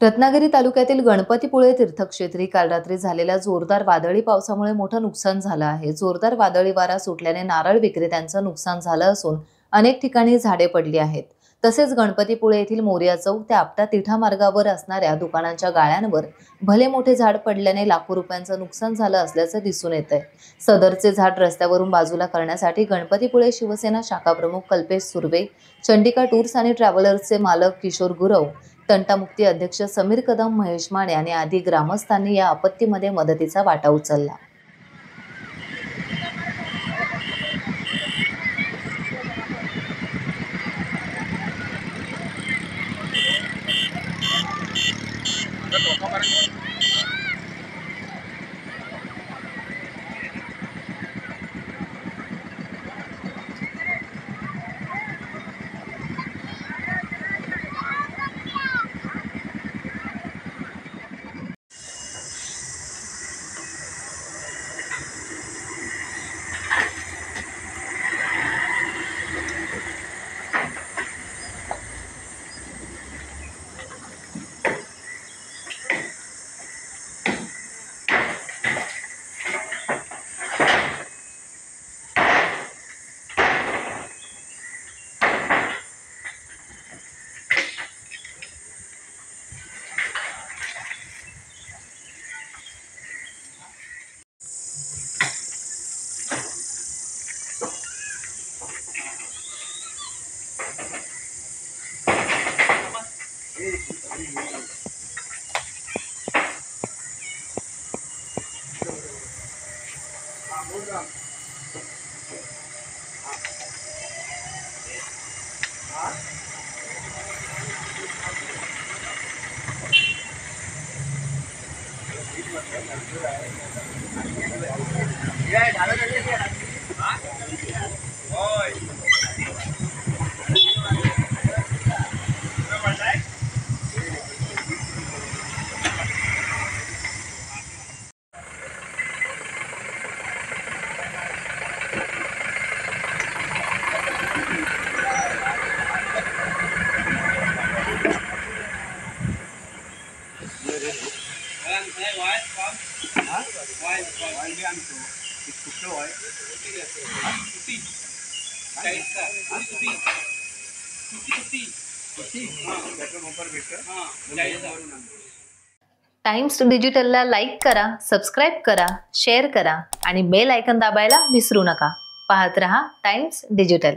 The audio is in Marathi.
रत्नागिरी तालुक्यातील गणपतीपुळे तीर्थक्षेत्री काल रात्री झालेल्या जोरदार वादळी पावसामुळे मोठं नुकसान झालं आहे। जोरदार वादळी वारा सुटल्याने नारळ विक्रेत्यांचं नुकसान झालं असून अनेक ठिकाणी झाडे पडली आहेत। तसेच गणपतीपुळे येथील मोरिया चौक ते आपटा तिठा मार्गावर असणाऱ्या दुकानांच्या गाळ्यांवर भले मोठे झाड पडल्याने लाखो रुपयांचं नुकसान झालं असल्याचं दिसून येतंय। सदरचे झाड रस्त्यावरून बाजूला करण्यासाठी गणपतीपुळे शिवसेना शाखा प्रमुख कल्पेश सुर्वे, चंडिका टूर्स आणि ट्रॅव्हलर्सचे मालक किशोर गुरव, तंटामुक्ती अध्यक्ष समीर कदम, महेश माने आणि आदी ग्रामस्थांनी या आपत्तीमध्ये मदतीचा वाटा उचलला। टाइम्स डिजिटलला लाईक करा, सबस्क्राइब करा, शेअर करा आणि बेल आयकॉन दाबायला विसरू नका। पाहत रहा टाइम्स डिजिटल।